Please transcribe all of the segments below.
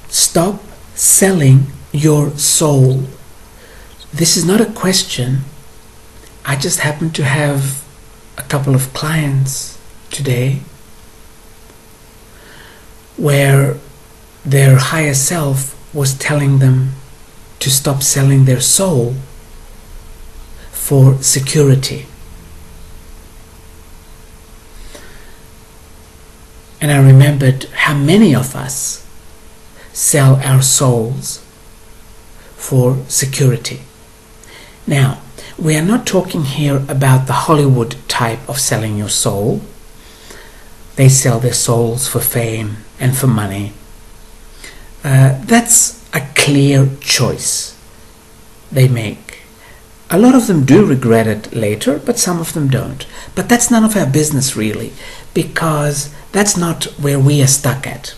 Stop selling your soul. This is not a question. I just happen to have a couple of clients today where their higher self was telling them to stop selling their soul for security. And I remembered how many of us sell our souls for security. Now, we are not talking here about the Hollywood type of selling your soul. They sell their souls for fame and for money. That's a clear choice they make. A lot of them do regret it later, but some of them don't. But that's none of our business really, because that's not where we are stuck at.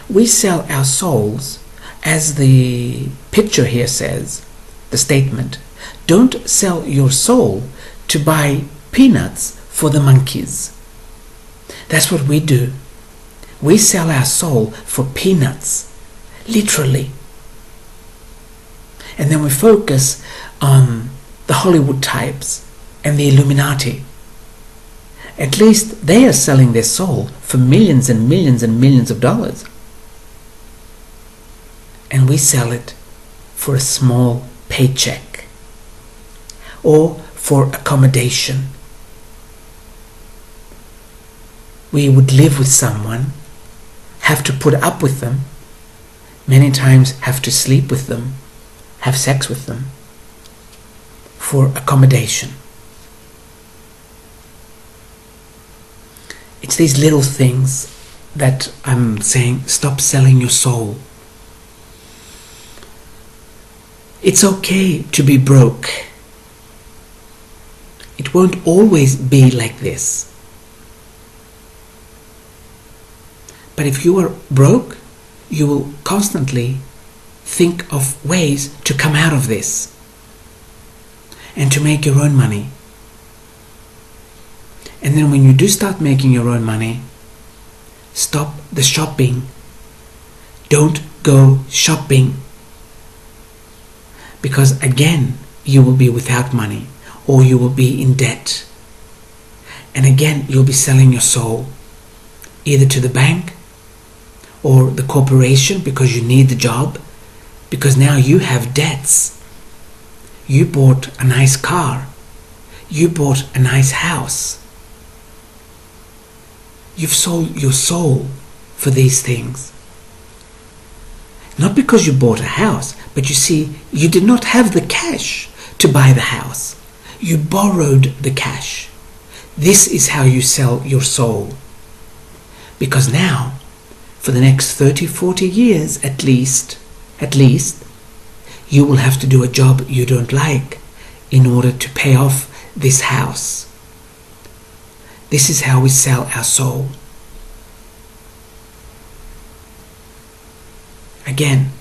We sell our souls, as the picture here says, the statement, don't sell your soul to buy peanuts for the monkeys. That's what we do. We sell our soul for peanuts, literally. And then we focus on the Hollywood types and the Illuminati. At least they are selling their soul for millions and millions and millions of dollars. And we sell it for a small paycheck or for accommodation. We would live with someone, have to put up with them, many times have to sleep with them, have sex with them, for accommodation. It's these little things that I'm saying, stop selling your soul. It's okay to be broke. It won't always be like this. But if you are broke, you will constantly think of ways to come out of this and to make your own money. And then when you do start making your own money, stop the shopping. Don't go shopping. Because again, you will be without money or you will be in debt. And again, you'll be selling your soul either to the bank or the corporation because you need the job, because now you have debts. You bought a nice car. You bought a nice house. You've sold your soul for these things. Not because you bought a house, but you see, you did not have the cash to buy the house. You borrowed the cash. This is how you sell your soul. Because now, for the next 30, 40 years at least, you will have to do a job you don't like in order to pay off this house. This is how we sell our soul. Again,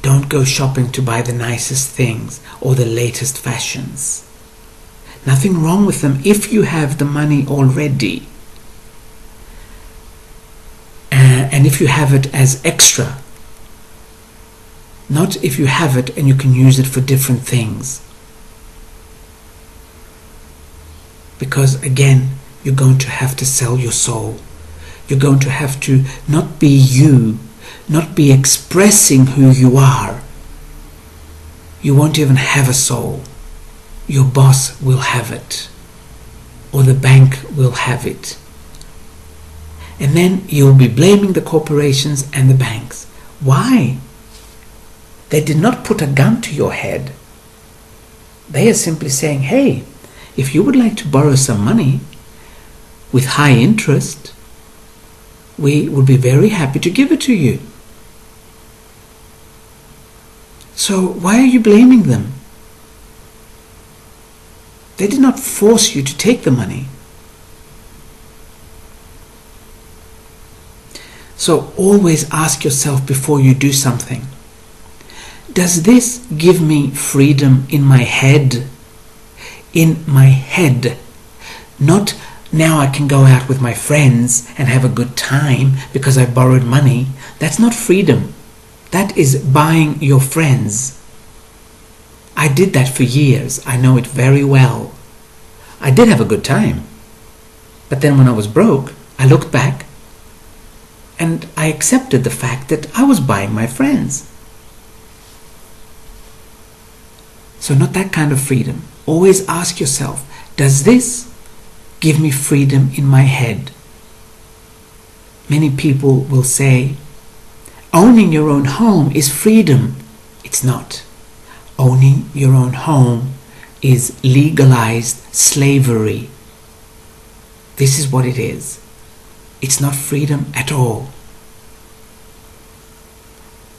don't go shopping to buy the nicest things or the latest fashions. Nothing wrong with them if you have the money already. And if you have it as extra. Not if you have it and you can use it for different things. Because again, you're going to have to sell your soul. You're going to have to not be you, not be expressing who you are. You won't even have a soul. Your boss will have it, or the bank will have it. And then you'll be blaming the corporations and the banks. Why? They did not put a gun to your head. They are simply saying, hey, if you would like to borrow some money with high interest, we would be very happy to give it to you. So why are you blaming them? They did not force you to take the money. So always ask yourself before you do something, does this give me freedom in my head? In my head. Not now I can go out with my friends and have a good time because I borrowed money. That's not freedom. That is buying your friends. I did that for years. I know it very well. I did have a good time. But then when I was broke, I looked back and I accepted the fact that I was buying my friends. So not that kind of freedom. Always ask yourself, does this give me freedom in my head? Many people will say, owning your own home is freedom. It's not. Owning your own home is legalized slavery. This is what it is. It's not freedom at all.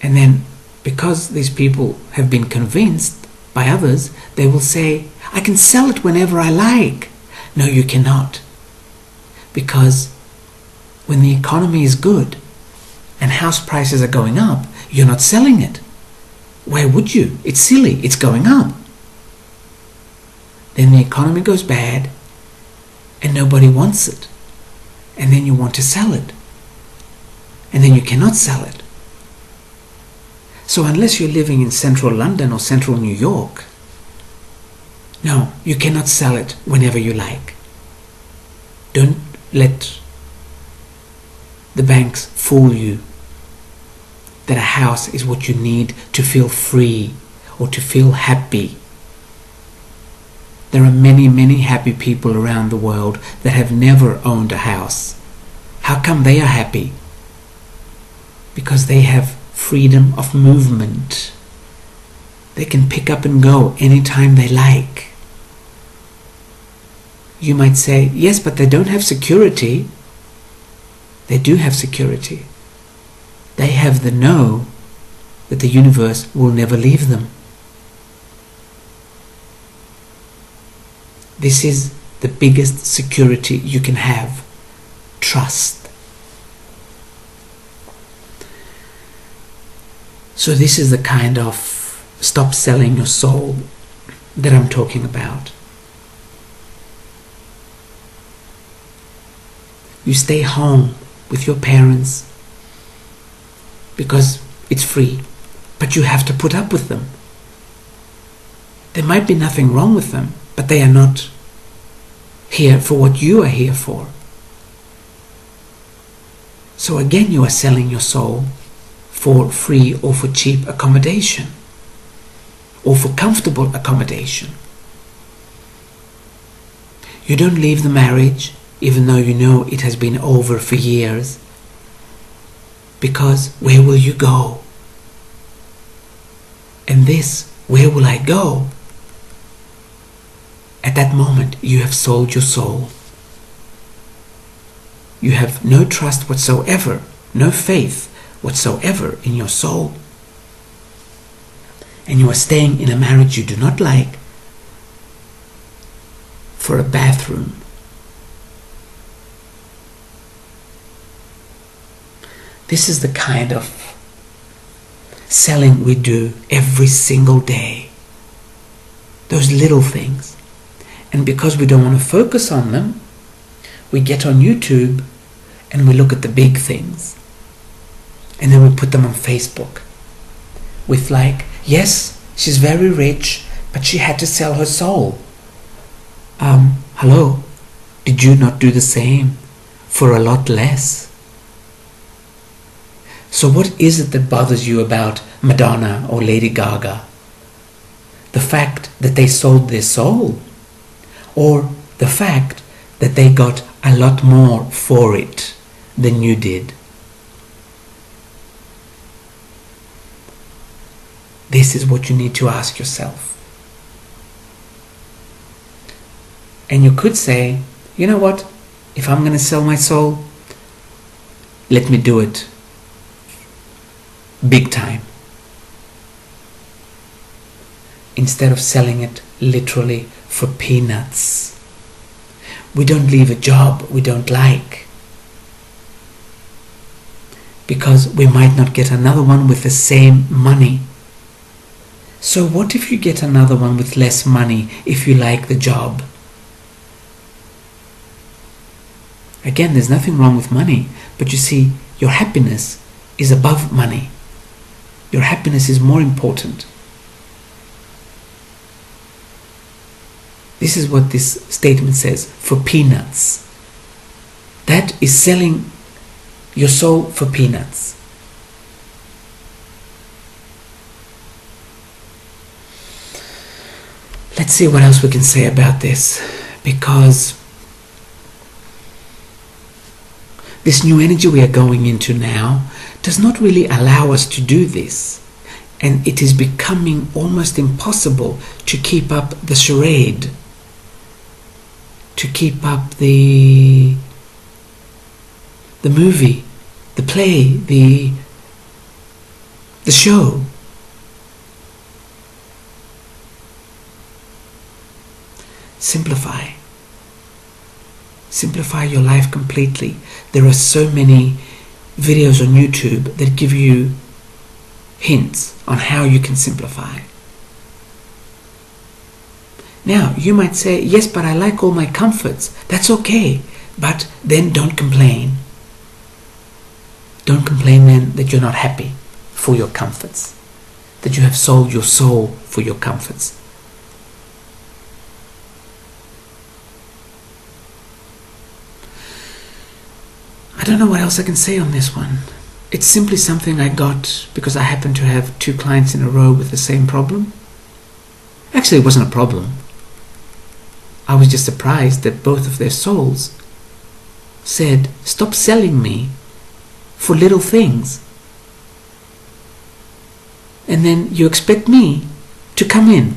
And then, because these people have been convinced by others, they will say, I can sell it whenever I like. No, you cannot. Because when the economy is good and house prices are going up, you're not selling it. Why would you? It's silly. It's going up. Then the economy goes bad and nobody wants it. And then you want to sell it. And then you cannot sell it. So unless you're living in central London or central New York, no, you cannot sell it whenever you like. Don't let the banks fool you that a house is what you need to feel free or to feel happy. There are many, many happy people around the world that have never owned a house. How come they are happy? Because they have freedom of movement. They can pick up and go anytime they like. You might say, yes, but they don't have security. They do have security. They have the know that the universe will never leave them. This is the biggest security you can have. Trust. So this is the kind of stop selling your soul that I'm talking about. You stay home with your parents because it's free, but you have to put up with them. There might be nothing wrong with them, but they are not here for what you are here for. So again, you are selling your soul for free or for cheap accommodation or for comfortable accommodation. You don't leave the marriage even though you know it has been over for years, because where will you go? And this, where will I go? At that moment, you have sold your soul. You have no trust whatsoever, no faith whatsoever in your soul. And you are staying in a marriage you do not like for a bathroom. This is the kind of selling we do every single day. Those little things. And because we don't want to focus on them, we get on YouTube and we look at the big things. And then we put them on Facebook with like, yes, she's very rich, but she had to sell her soul. Hello, did you not do the same for a lot less? So what is it that bothers you about Madonna or Lady Gaga? The fact that they sold their soul? Or the fact that they got a lot more for it than you did? This is what you need to ask yourself. And you could say, you know what? If I'm going to sell my soul, let me do it big time. Instead of selling it literally for peanuts. We don't leave a job we don't like because we might not get another one with the same money. So what if you get another one with less money if you like the job? Again, there's nothing wrong with money, but you see, your happiness is above money. Your happiness is more important. This is what this statement says, for peanuts. That is selling your soul for peanuts. Let's see what else we can say about this, because this new energy we are going into now does not really allow us to do this, and it is becoming almost impossible to keep up the charade, to keep up the movie, the play, the show. Simplify. Simplify your life completely. There are so many videos on YouTube that give you hints on how you can simplify. Now, you might say, yes, but I like all my comforts. That's okay. But then don't complain. Don't complain then that you're not happy for your comforts, that you have sold your soul for your comforts. I don't know what else I can say on this one. It's simply something I got because I happened to have 2 clients in a row with the same problem. Actually, it wasn't a problem. I was just surprised that both of their souls said, stop selling me for little things. And then you expect me to come in.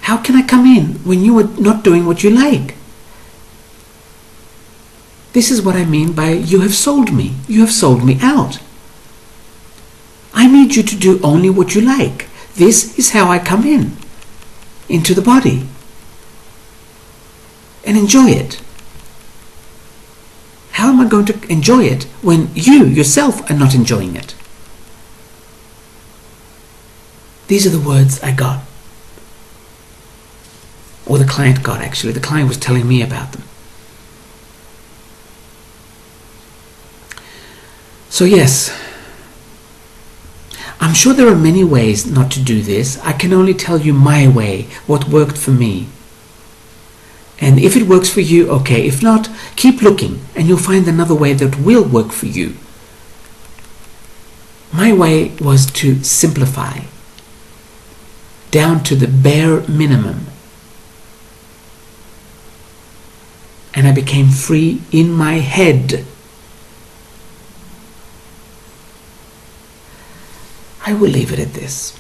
How can I come in when you are not doing what you like? This is what I mean by you have sold me. You have sold me out. I need you to do only what you like. This is how I come in, into the body, and enjoy it. How am I going to enjoy it when you yourself are not enjoying it? These are the words I got. Or the client got, actually. The client was telling me about them. So yes, I'm sure there are many ways not to do this. I can only tell you my way, what worked for me. And if it works for you, okay. If not, keep looking and you'll find another way that will work for you. My way was to simplify down to the bare minimum. And I became free in my head. I will leave it at this.